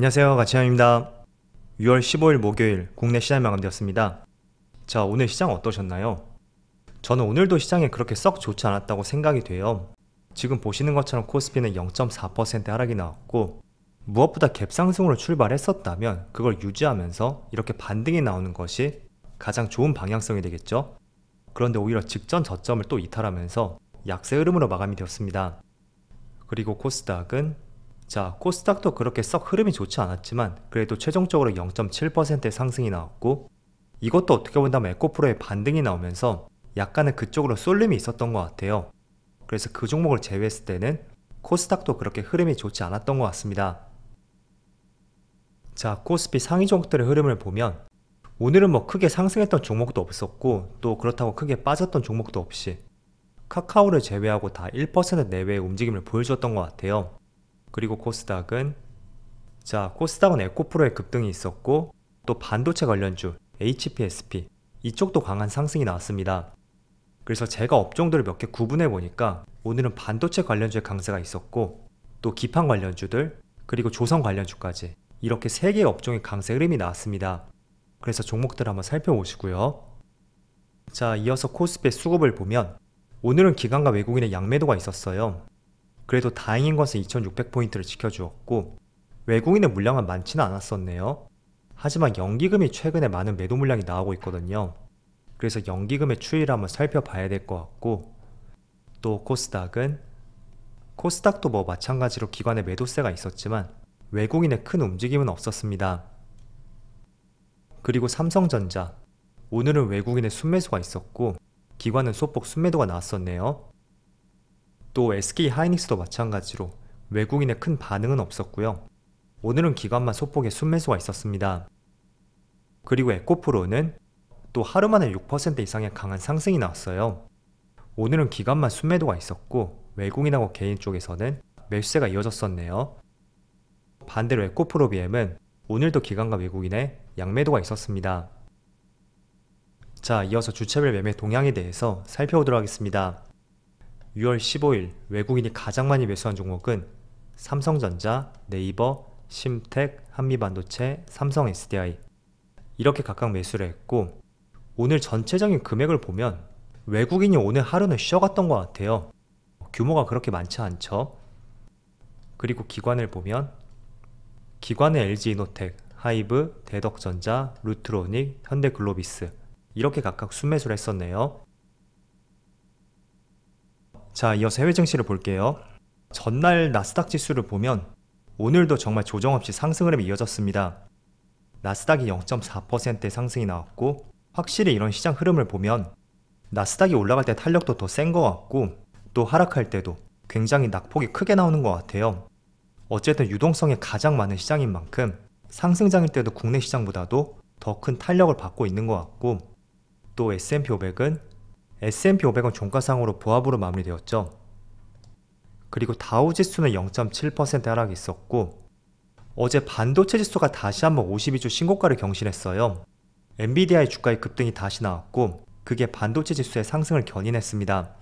안녕하세요, 가치남입니다. 6월 15일 목요일 국내 시장이 마감되었습니다. 자, 오늘 시장 어떠셨나요? 저는 오늘도 시장이 그렇게 썩 좋지 않았다고 생각이 돼요. 지금 보시는 것처럼 코스피는 0.4% 하락이 나왔고, 무엇보다 갭상승으로 출발했었다면 그걸 유지하면서 이렇게 반등이 나오는 것이 가장 좋은 방향성이 되겠죠. 그런데 오히려 직전 저점을 또 이탈하면서 약세 흐름으로 마감이 되었습니다. 그리고 코스닥도 그렇게 썩 흐름이 좋지 않았지만 그래도 최종적으로 0.7%의 상승이 나왔고, 이것도 어떻게 본다면 에코프로의 반등이 나오면서 약간은 그쪽으로 쏠림이 있었던 것 같아요. 그래서 그 종목을 제외했을 때는 코스닥도 그렇게 흐름이 좋지 않았던 것 같습니다. 자, 코스피 상위 종목들의 흐름을 보면 오늘은 뭐 크게 상승했던 종목도 없었고, 또 그렇다고 크게 빠졌던 종목도 없이 카카오를 제외하고 다 1% 내외의 움직임을 보여줬던 것 같아요. 그리고 코스닥은 에코프로의 급등이 있었고, 또 반도체 관련주 HPSP 이쪽도 강한 상승이 나왔습니다. 그래서 제가 업종들을 몇 개 구분해 보니까 오늘은 반도체 관련주의 강세가 있었고, 또 기판 관련주들, 그리고 조선 관련주까지 이렇게 3개의 업종의 강세 흐름이 나왔습니다. 그래서 종목들 한번 살펴보시고요. 자, 이어서 코스피의 수급을 보면 오늘은 기관과 외국인의 양매도가 있었어요. 그래도 다행인 것은 2600포인트를 지켜주었고, 외국인의 물량은 많지는 않았었네요. 하지만 연기금이 최근에 많은 매도 물량이 나오고 있거든요. 그래서 연기금의 추이를 한번 살펴봐야 될 것 같고, 또 코스닥도 뭐 마찬가지로 기관의 매도세가 있었지만 외국인의 큰 움직임은 없었습니다. 그리고 삼성전자, 오늘은 외국인의 순매수가 있었고 기관은 소폭 순매도가 나왔었네요. 또 SK하이닉스도 마찬가지로 외국인의 큰 반응은 없었고요. 오늘은 기관만 소폭의 순매수가 있었습니다. 그리고 에코프로는 또 하루 만에 6% 이상의 강한 상승이 나왔어요. 오늘은 기관만 순매도가 있었고 외국인하고 개인 쪽에서는 매수세가 이어졌었네요. 반대로 에코프로 BM은 오늘도 기관과 외국인의 양매도가 있었습니다. 자, 이어서 주체별 매매 동향에 대해서 살펴보도록 하겠습니다. 6월 15일 외국인이 가장 많이 매수한 종목은 삼성전자, 네이버, 심텍, 한미반도체, 삼성 SDI 이렇게 각각 매수를 했고, 오늘 전체적인 금액을 보면 외국인이 오늘 하루는 쉬어갔던 것 같아요. 규모가 그렇게 많지 않죠. 그리고 기관을 보면 기관은 LG이노텍, 하이브, 대덕전자, 루트로닉, 현대글로비스 이렇게 각각 순매수를 했었네요. 자, 이어서 해외 증시를 볼게요. 전날 나스닥 지수를 보면 오늘도 정말 조정 없이 상승 흐름이 이어졌습니다. 나스닥이 0.4%의 상승이 나왔고, 확실히 이런 시장 흐름을 보면 나스닥이 올라갈 때 탄력도 더 센 것 같고, 또 하락할 때도 굉장히 낙폭이 크게 나오는 것 같아요. 어쨌든 유동성이 가장 많은 시장인 만큼 상승장일 때도 국내 시장보다도 더 큰 탄력을 받고 있는 것 같고, 또 S&P500은 종가상으로 보합으로 마무리되었죠. 그리고 다우지수는 0.7% 하락이 있었고, 어제 반도체 지수가 다시 한번 52주 신고가를 경신했어요. 엔비디아의 주가의 급등이 다시 나왔고, 그게 반도체 지수의 상승을 견인했습니다.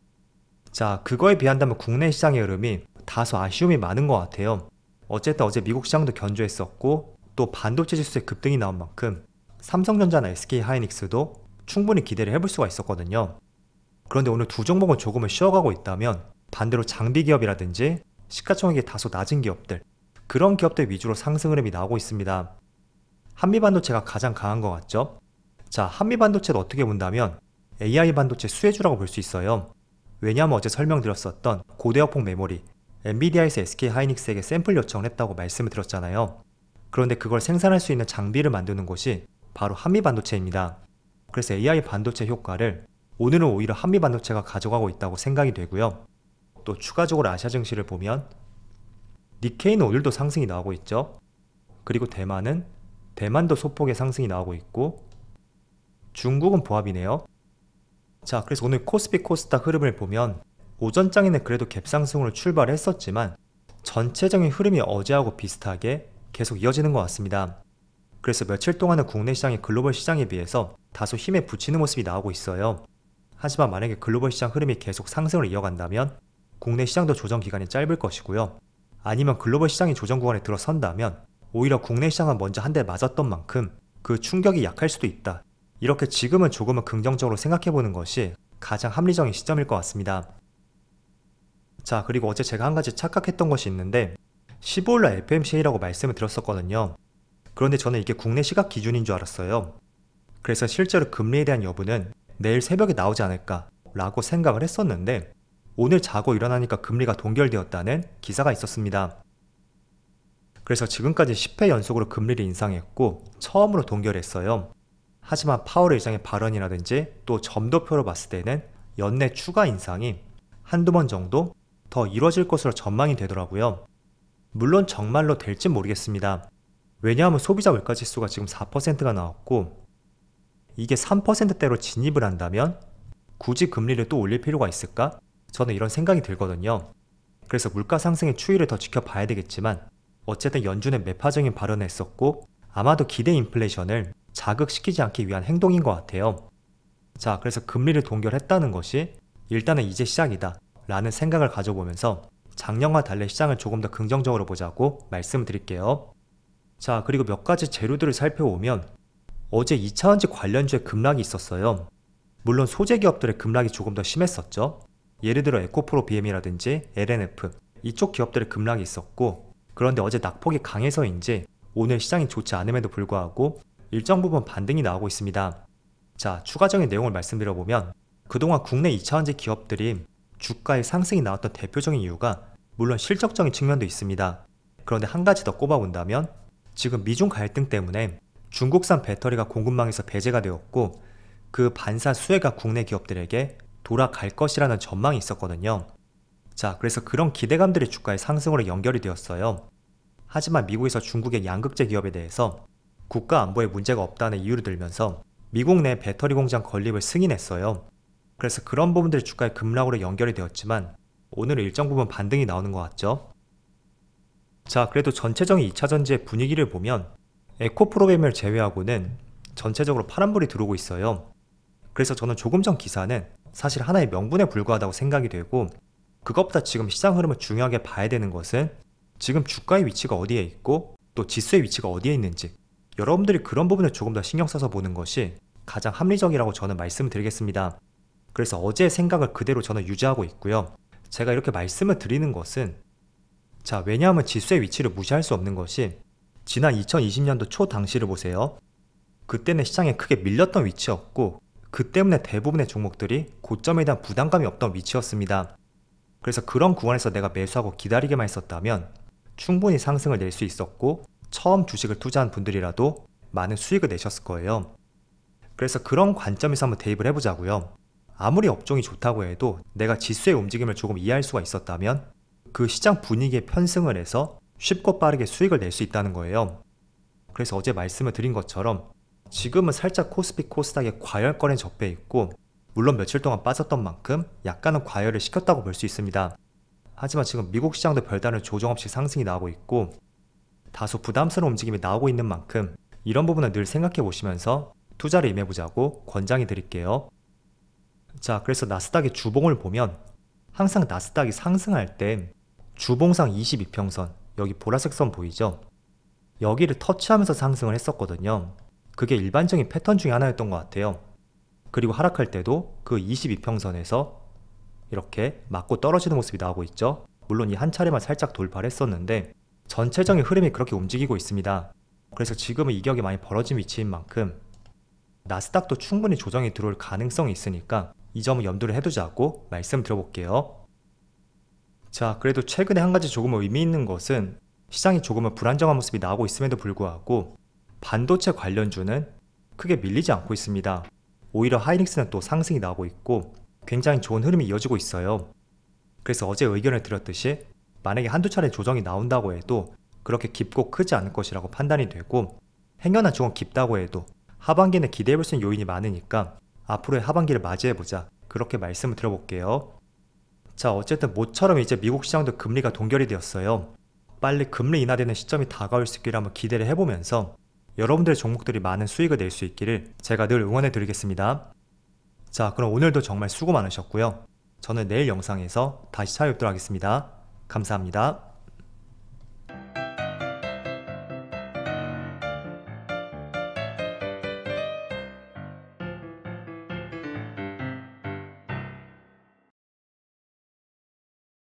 자, 그거에 비한다면 국내 시장의 흐름이 다소 아쉬움이 많은 것 같아요. 어쨌든 어제 미국 시장도 견조했었고, 또 반도체 지수의 급등이 나온 만큼 삼성전자나 SK하이닉스도 충분히 기대를 해볼 수가 있었거든요. 그런데 오늘 두 종목은 조금은 쉬어가고 있다면 반대로 장비 기업이라든지 시가총액이 다소 낮은 기업들, 그런 기업들 위주로 상승 흐름이 나오고 있습니다. 한미반도체가 가장 강한 것 같죠? 자, 한미반도체도 어떻게 본다면 AI 반도체 수혜주라고 볼 수 있어요. 왜냐하면 어제 설명드렸었던 고대역폭 메모리 엔비디아에서 SK하이닉스에게 샘플 요청을 했다고 말씀을 드렸잖아요. 그런데 그걸 생산할 수 있는 장비를 만드는 곳이 바로 한미반도체입니다. 그래서 AI 반도체 효과를 오늘은 오히려 한미반도체가 가져가고 있다고 생각이 되고요. 또 추가적으로 아시아 증시를 보면 니케이는 오늘도 상승이 나오고 있죠. 그리고 대만도 소폭의 상승이 나오고 있고, 중국은 보합이네요. 자, 그래서 오늘 코스피 코스닥 흐름을 보면 오전장에는 그래도 갭상승으로 출발했었지만 전체적인 흐름이 어제하고 비슷하게 계속 이어지는 것 같습니다. 그래서 며칠 동안은 국내 시장이 글로벌 시장에 비해서 다소 힘에 부치는 모습이 나오고 있어요. 하지만 만약에 글로벌 시장 흐름이 계속 상승을 이어간다면 국내 시장도 조정 기간이 짧을 것이고요. 아니면 글로벌 시장이 조정 구간에 들어선다면 오히려 국내 시장은 먼저 한 대 맞았던 만큼 그 충격이 약할 수도 있다. 이렇게 지금은 조금은 긍정적으로 생각해보는 것이 가장 합리적인 시점일 것 같습니다. 자, 그리고 어제 제가 한 가지 착각했던 것이 있는데 15일날 FOMC라고 말씀을 드렸었거든요. 그런데 저는 이게 국내 시각 기준인 줄 알았어요. 그래서 실제로 금리에 대한 여부는 내일 새벽에 나오지 않을까 라고 생각을 했었는데 오늘 자고 일어나니까 금리가 동결되었다는 기사가 있었습니다. 그래서 지금까지 10회 연속으로 금리를 인상했고 처음으로 동결했어요. 하지만 파월 의장의 발언이라든지 또 점도표로 봤을 때는 연내 추가 인상이 한두 번 정도 더 이루어질 것으로 전망이 되더라고요. 물론 정말로 될진 모르겠습니다. 왜냐하면 소비자 물가지수가 지금 4%가 나왔고 이게 3%대로 진입을 한다면 굳이 금리를 또 올릴 필요가 있을까? 저는 이런 생각이 들거든요. 그래서 물가 상승의 추이를 더 지켜봐야 되겠지만 어쨌든 연준은 매파적인 발언을 했었고 아마도 기대 인플레이션을 자극시키지 않기 위한 행동인 것 같아요. 자, 그래서 금리를 동결했다는 것이 일단은 이제 시작이다 라는 생각을 가져보면서 작년과 달리 시장을 조금 더 긍정적으로 보자고 말씀드릴게요. 자, 그리고 몇 가지 재료들을 살펴보면 어제 2차전지 관련주의 급락이 있었어요. 물론 소재 기업들의 급락이 조금 더 심했었죠. 예를 들어 에코프로 BM이라든지 LNF 이쪽 기업들의 급락이 있었고 그런데 어제 낙폭이 강해서인지 오늘 시장이 좋지 않음에도 불구하고 일정 부분 반등이 나오고 있습니다. 자, 추가적인 내용을 말씀드려보면 그동안 국내 2차전지 기업들이 주가의 상승이 나왔던 대표적인 이유가 물론 실적적인 측면도 있습니다. 그런데 한 가지 더 꼽아본다면 지금 미중 갈등 때문에 중국산 배터리가 공급망에서 배제가 되었고 그 반사 수혜가 국내 기업들에게 돌아갈 것이라는 전망이 있었거든요. 자, 그래서 그런 기대감들이 주가의 상승으로 연결이 되었어요. 하지만 미국에서 중국의 양극재 기업에 대해서 국가 안보에 문제가 없다는 이유를 들면서 미국 내 배터리 공장 건립을 승인했어요. 그래서 그런 부분들이 주가의 급락으로 연결이 되었지만 오늘은 일정 부분 반등이 나오는 것 같죠. 자, 그래도 전체적인 2차전지의 분위기를 보면 에코프로그램을 제외하고는 전체적으로 파란불이 들어오고 있어요. 그래서 저는 조금 전 기사는 사실 하나의 명분에 불과하다고 생각이 되고 그것보다 지금 시장 흐름을 중요하게 봐야 되는 것은 지금 주가의 위치가 어디에 있고 또 지수의 위치가 어디에 있는지 여러분들이 그런 부분을 조금 더 신경 써서 보는 것이 가장 합리적이라고 저는 말씀을 드리겠습니다. 그래서 어제의 생각을 그대로 저는 유지하고 있고요. 제가 이렇게 말씀을 드리는 것은 자, 왜냐하면 지수의 위치를 무시할 수 없는 것이 지난 2020년도 초 당시를 보세요. 그때는 시장에 크게 밀렸던 위치였고 그 때문에 대부분의 종목들이 고점에 대한 부담감이 없던 위치였습니다. 그래서 그런 구간에서 내가 매수하고 기다리기만 했었다면 충분히 상승을 낼 수 있었고 처음 주식을 투자한 분들이라도 많은 수익을 내셨을 거예요. 그래서 그런 관점에서 한번 대입을 해보자고요. 아무리 업종이 좋다고 해도 내가 지수의 움직임을 조금 이해할 수가 있었다면 그 시장 분위기에 편승을 해서 쉽고 빠르게 수익을 낼 수 있다는 거예요. 그래서 어제 말씀을 드린 것처럼 지금은 살짝 코스피 코스닥에 과열권에 접해 있고 물론 며칠 동안 빠졌던 만큼 약간은 과열을 시켰다고 볼 수 있습니다. 하지만 지금 미국 시장도 별다른 조정 없이 상승이 나오고 있고 다소 부담스러운 움직임이 나오고 있는 만큼 이런 부분은 늘 생각해 보시면서 투자를 임해보자고 권장해 드릴게요. 자, 그래서 나스닥의 주봉을 보면 항상 나스닥이 상승할 때 주봉상 22평선 여기 보라색 선 보이죠? 여기를 터치하면서 상승을 했었거든요. 그게 일반적인 패턴 중에 하나였던 것 같아요. 그리고 하락할 때도 그 22평선에서 이렇게 맞고 떨어지는 모습이 나오고 있죠. 물론 이 한 차례만 살짝 돌파를 했었는데 전체적인 흐름이 그렇게 움직이고 있습니다. 그래서 지금은 이격이 많이 벌어진 위치인 만큼 나스닥도 충분히 조정이 들어올 가능성이 있으니까 이 점을 염두를 해두자고 말씀드려볼게요. 자, 그래도 최근에 한 가지 조금 의미 있는 것은 시장이 조금은 불안정한 모습이 나오고 있음에도 불구하고 반도체 관련주는 크게 밀리지 않고 있습니다. 오히려 하이닉스는 또 상승이 나오고 있고 굉장히 좋은 흐름이 이어지고 있어요. 그래서 어제 의견을 드렸듯이 만약에 한두 차례 조정이 나온다고 해도 그렇게 깊고 크지 않을 것이라고 판단이 되고 행여나 조금 깊다고 해도 하반기는 기대해볼 수 있는 요인이 많으니까 앞으로의 하반기를 맞이해보자 그렇게 말씀을 드려볼게요. 자, 어쨌든 모처럼 이제 미국 시장도 금리가 동결이 되었어요. 빨리 금리 인하되는 시점이 다가올 수 있기를 한번 기대를 해보면서 여러분들의 종목들이 많은 수익을 낼 수 있기를 제가 늘 응원해 드리겠습니다. 자, 그럼 오늘도 정말 수고 많으셨고요. 저는 내일 영상에서 다시 찾아뵙도록 하겠습니다. 감사합니다.